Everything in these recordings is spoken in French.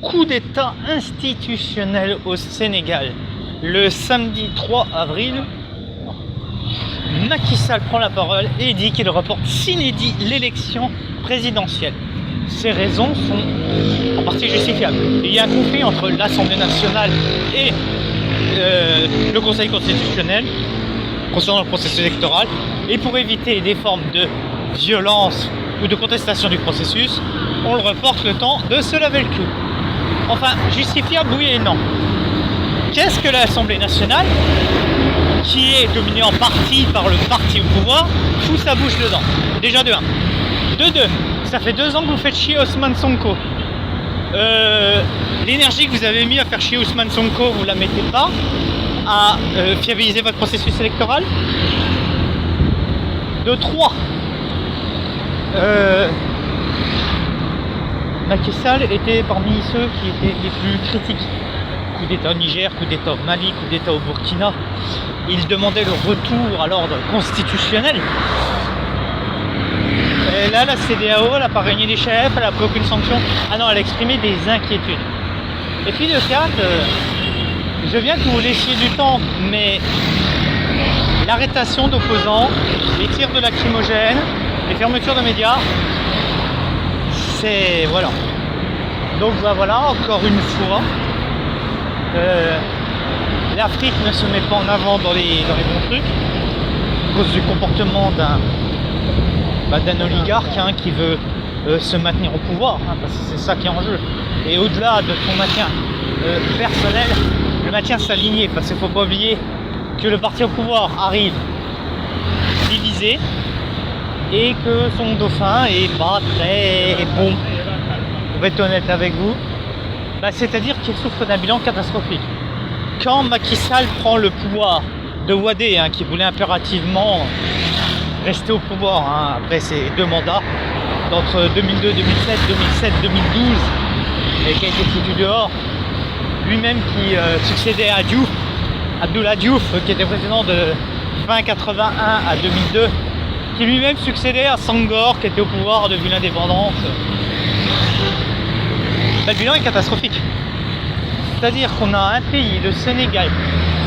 coup d'État institutionnel au Sénégal. Le samedi 3 avril, Macky Sall prend la parole et dit qu'il reporte sine die l'élection présidentielle. Ces raisons sont en partie justifiables. Il y a un conflit entre l'Assemblée nationale et le Conseil constitutionnel concernant le processus électoral, et pour éviter des formes de violence ou de contestation du processus, on le reporte le temps de se laver le cul. Enfin, justifiable, oui et non. Qu'est-ce que l'Assemblée nationale, qui est dominée en partie par le parti au pouvoir, fout sa bouche dedans? Déjà de 1. De 2, ça fait 2 ans que vous faites chier Ousmane Sonko. L'énergie que vous avez mis à faire chier Ousmane Sonko, vous la mettez pas à fiabiliser votre processus électoral. De 3, Macky Sall était parmi ceux qui étaient les plus critiques. Coup d'État au Niger, coup d'État au Mali, coup d'État au Burkina. Il demandait le retour à l'ordre constitutionnel. Et là, la CEDEAO, elle n'a pas régné les chefs, elle n'a pris aucune sanction. Ah non, elle a exprimé des inquiétudes. Et puis de 4, je veux bien que vous laissiez du temps, mais l'arrestation d'opposants, les tirs de lacrymogènes, les fermetures de médias, c'est... voilà. Donc bah, voilà, encore une fois, l'Afrique ne se met pas en avant dans les bons trucs, à cause du comportement d'un oligarque qui veut se maintenir au pouvoir, parce que c'est ça qui est en jeu. Et au-delà de son maintien personnel, le maintien de sa lignée, parce qu'il ne faut pas oublier que le parti au pouvoir arrive divisé et que son dauphin est pas très bon, pour être honnête avec vous. C'est-à-dire qu'il souffre d'un bilan catastrophique. Quand Macky Sall prend le pouvoir de Wade, qui voulait impérativement rester au pouvoir après ses 2 mandats, d'entre 2002, 2007, 2007, 2012, et qui a été foutu dehors, lui-même qui succédait à Diouf, Abdoulaye Diouf, qui était président de fin 81 à 2002, qui lui-même succédait à Senghor, qui était au pouvoir depuis l'indépendance. Le bilan est catastrophique. C'est-à-dire qu'on a un pays, le Sénégal,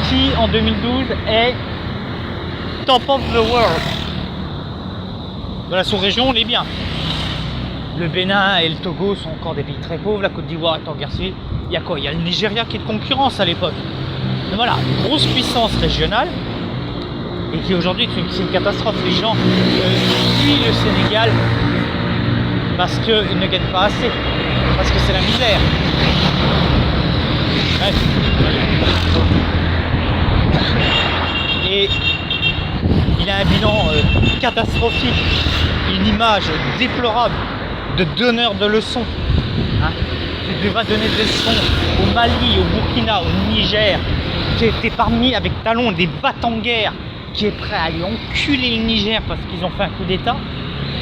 qui en 2012 est top of the world. Dans la sous-région, on est bien. Le Bénin et le Togo sont encore des pays très pauvres, la Côte d'Ivoire est en guerre civile. Il y a quoi? Il y a le Nigeria qui est de concurrence à l'époque. Mais voilà, grosse puissance régionale, et qui aujourd'hui c'est une catastrophe. Les gens fuient le Sénégal parce qu'ils ne gagnent pas assez, parce que c'est la misère. Ouais. Et il a un bilan catastrophique, une image déplorable de donneur de leçons. Tu devras donner des leçons au Mali, au Burkina, au Niger, qui était parmi avec talons des battants-guerre, qui est prêt à lui enculer le Niger parce qu'ils ont fait un coup d'État,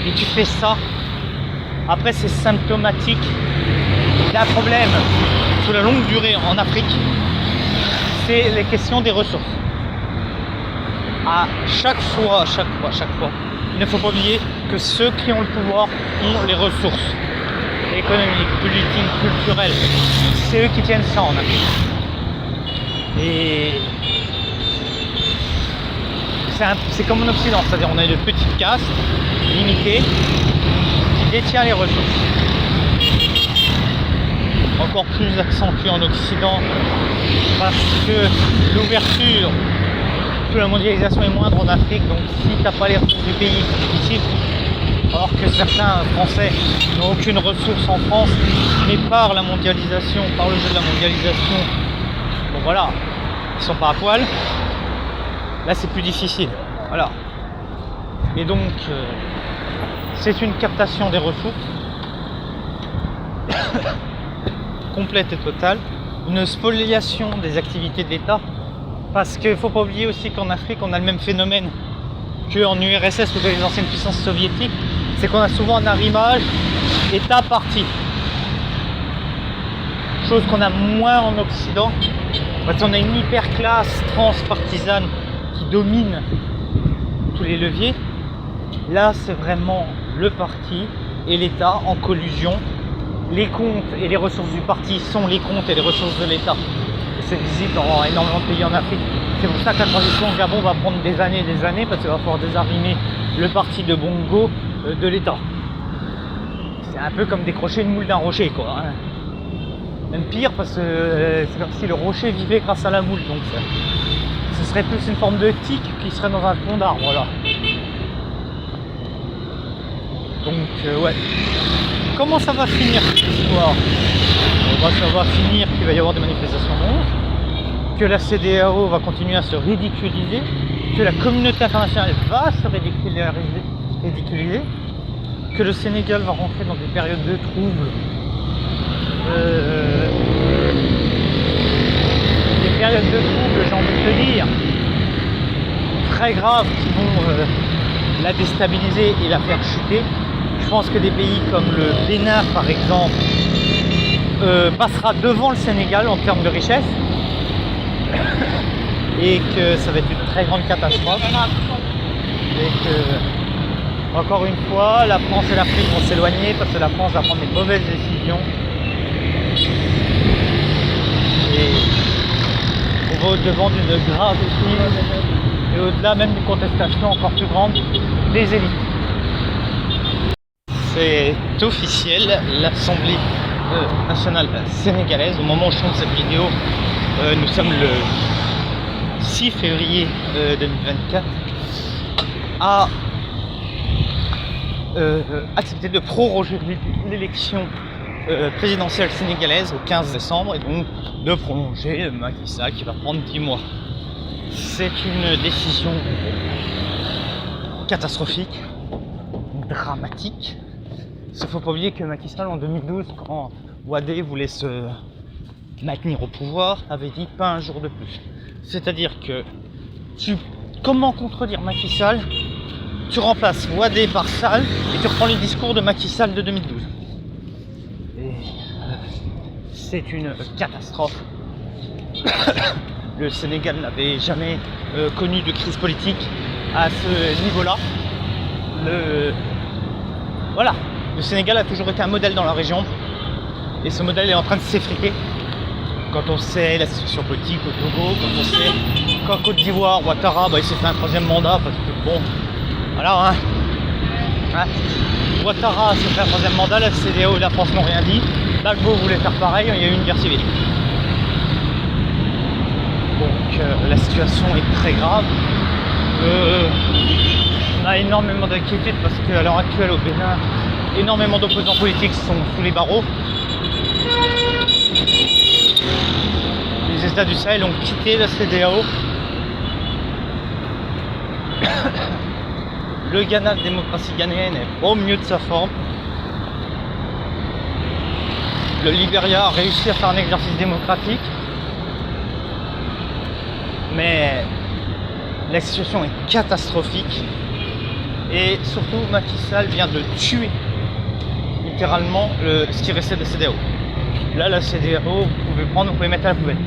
et tu fais ça. Après, c'est symptomatique d'un problème sur la longue durée en Afrique, c'est les questions des ressources. À chaque fois, il ne faut pas oublier que ceux qui ont le pouvoir ont les ressources économiques, politiques, culturelles. C'est eux qui tiennent ça en Afrique. Et c'est comme en Occident, c'est-à-dire on a une petite caste limitée qui détient les ressources. Encore plus accentué en Occident parce que l'ouverture que la mondialisation est moindre en Afrique, donc si tu n'as pas les ressources du pays, c'est difficile. Alors que certains Français n'ont aucune ressource en France, mais par la mondialisation, par le jeu de la mondialisation, bon voilà, ils sont pas à poil. Là c'est plus difficile, voilà. Et donc c'est une captation des ressources complète et totale, une spoliation des activités de l'État, parce qu'il ne faut pas oublier aussi qu'en Afrique on a le même phénomène qu'en URSS ou dans les anciennes puissances soviétiques, c'est qu'on a souvent un arrimage État-parti, chose qu'on a moins en Occident, parce qu'on a une hyper-classe transpartisane qui domine tous les leviers. Là c'est vraiment le parti et l'État en collusion les comptes et les ressources du parti sont les comptes et les ressources de l'État. C'est visible dans énormément de pays en Afrique. C'est pour ça que la transition au Gabon va prendre des années parce qu'il va falloir désarrimer le parti de Bongo de l'État. C'est un peu comme décrocher une moule d'un rocher, quoi. Hein. Même pire parce que c'est comme si le rocher vivait grâce à la moule. Donc ce serait plus une forme de tique qui serait dans un tronc d'arbre, là. Donc ouais. Comment ça va finir cette histoire? Ça va finir qu'il va y avoir des manifestations de 11, que la CEDEAO va continuer à se ridiculiser, que la communauté internationale va se ridiculiser, que le Sénégal va rentrer dans des périodes de troubles, des périodes de troubles, j'ai envie de te dire, très graves qui vont la déstabiliser et la faire chuter. Je pense que des pays comme le Bénin, par exemple, passera devant le Sénégal en termes de richesse et que ça va être une très grande catastrophe et que, encore une fois, la France et l'Afrique vont s'éloigner parce que la France va prendre des mauvaises décisions et on va au-devant d'une grave crise et au-delà même d'une contestation encore plus grande des élites. C'est officiel, l'Assemblée nationale sénégalaise, au moment où je tourne cette vidéo, nous sommes le 6 février 2024, a accepté de proroger l'élection présidentielle sénégalaise au 15 décembre et donc de prolonger Macky Sall qui va prendre 10 mois. C'est une décision catastrophique, dramatique. Il ne faut pas oublier que Macky Sall en 2012, quand Wade voulait se maintenir au pouvoir, avait dit pas un jour de plus. C'est-à-dire que comment contredire Macky Sall? Tu remplaces Wade par Sall et tu reprends les discours de Macky Sall de 2012. Et c'est une catastrophe. Le Sénégal n'avait jamais connu de crise politique à ce niveau-là. Voilà. Le Sénégal a toujours été un modèle dans la région et ce modèle est en train de s'effriter. Quand on sait la situation politique au Togo, quand on sait qu'en Côte d'Ivoire, Ouattara, il s'est fait un 3e mandat parce que bon, voilà, hein. Ouattara s'est fait un 3e mandat, la CEDEAO et la France n'ont rien dit. Gbagbo voulait faire pareil, il y a eu une guerre civile. Donc la situation est très grave. On a énormément d'inquiétudes parce qu'à l'heure actuelle au Bénin, énormément d'opposants politiques sont sous les barreaux. Les États du Sahel ont quitté la CEDEAO. Le Ghana, la démocratie ghanéenne, est au mieux de sa forme. Le Libéria a réussi à faire un exercice démocratique. Mais la situation est catastrophique. Et surtout, Macky Sall vient de tuer littéralement ce qui restait de la CEDEAO. Là, la CEDEAO, vous pouvez prendre, vous pouvez mettre à la poubelle.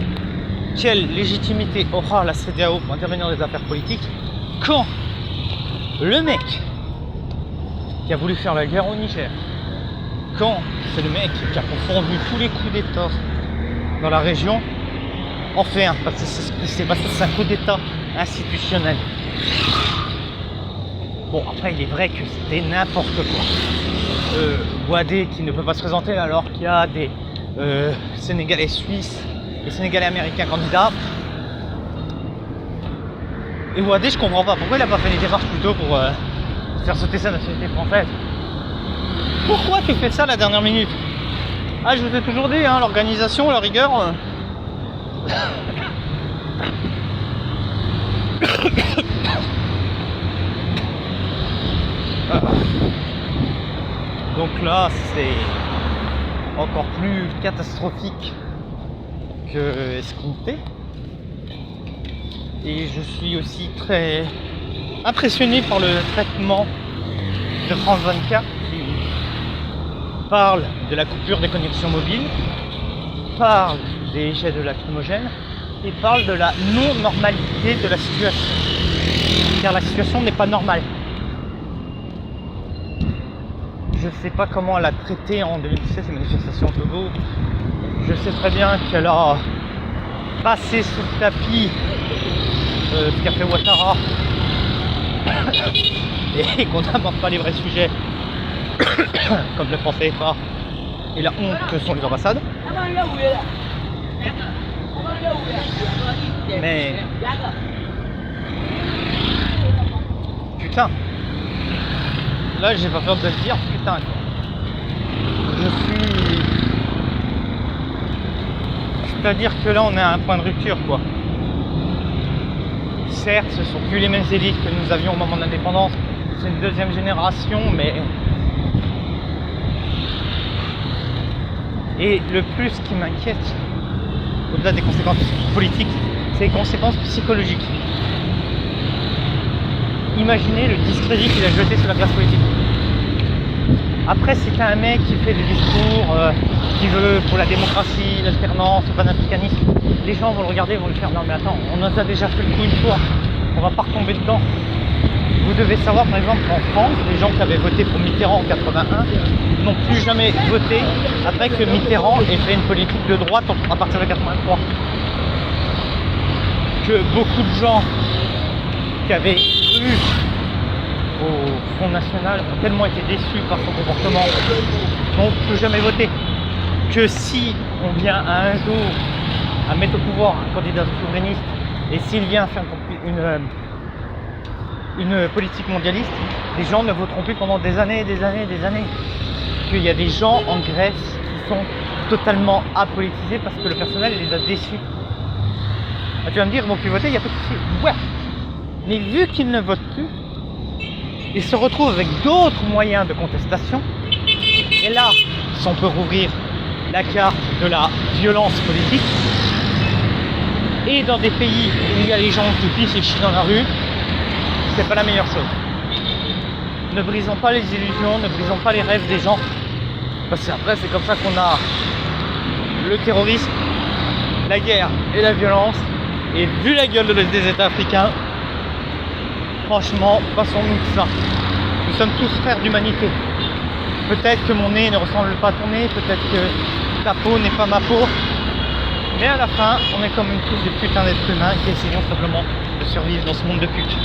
Quelle légitimité aura la CEDEAO pour intervenir dans les affaires politiques quand le mec qui a voulu faire la guerre au Niger, quand c'est le mec qui a confondu tous les coups d'État dans la région, en fait un, parce que c'est un coup d'État institutionnel. Bon, après, il est vrai que c'était n'importe quoi. Wade qui ne peut pas se présenter alors qu'il y a des Sénégalais suisses et Sénégalais américains candidats. Et Wade, je comprends pas. Pourquoi il a pas fait les démarches plus tôt pour faire sauter sa nationalité française? Pourquoi tu fais ça à la dernière minute? Ah, je vous ai toujours dit, hein, l'organisation, la rigueur... Donc là, c'est encore plus catastrophique que escompté. Et je suis aussi très impressionné par le traitement de France 24 qui parle de la coupure des connexions mobiles, parle des jets de lacrymogènes et parle de la non-normalité de la situation. Car la situation n'est pas normale. Je sais pas comment elle a traité en 2017 ces manifestations au Togo. Je sais très bien qu'elle a passé sous le tapis ce qu'a fait Ouattara et qu'on n'aborde pas les vrais sujets comme le français FA et la honte que sont les ambassades. Mais putain, là j'ai pas peur de le dire, putain quoi. C'est-à-dire que là on est à un point de rupture quoi. Certes, ce sont plus les mêmes élites que nous avions au moment de l'indépendance, c'est une deuxième génération, mais et le plus qui m'inquiète, au-delà des conséquences politiques, c'est les conséquences psychologiques. Imaginez le discrédit qu'il a jeté sur la classe politique. Après, si t'as un mec qui fait des discours qui veut pour la démocratie, l'alternance, le panafricanisme, les gens vont le regarder et vont lui faire non mais attends, on nous a déjà fait le coup une fois, on va pas retomber dedans. Vous devez savoir par exemple qu'en France, les gens qui avaient voté pour Mitterrand en 81 n'ont plus jamais voté après que Mitterrand ait fait une politique de droite à partir de 83. Que beaucoup de gens qui avaient cru au Front National ont tellement été déçus par son comportement n'ont plus jamais voté. Que si on vient à un jour à mettre au pouvoir un candidat souverainiste et s'il vient faire une politique mondialiste, les gens ne voteront plus pendant des années et des années et des années. Qu'il y a des gens en Grèce qui sont totalement apolitisés parce que le personnel les a déçus. Ah, tu vas me dire, ils vont plus voter, il n'y a pas de souci. Ouais, mais vu qu'ils ne votent plus, ils se retrouvent avec d'autres moyens de contestation. Et là, si on peut rouvrir la carte de la violence politique, et dans des pays où il y a les gens qui pissent et chient dans la rue, c'est pas la meilleure chose. Ne brisons pas les illusions, ne brisons pas les rêves des gens, parce qu'après c'est comme ça qu'on a le terrorisme, la guerre et la violence. Et vu la gueule des États africains, franchement, passons-nous de ça. Nous sommes tous frères d'humanité. Peut-être que mon nez ne ressemble pas à ton nez, peut-être que ta peau n'est pas ma peau, mais à la fin, on est comme une couche de putain d'êtres humains qui essayons simplement de survivre dans ce monde de pute.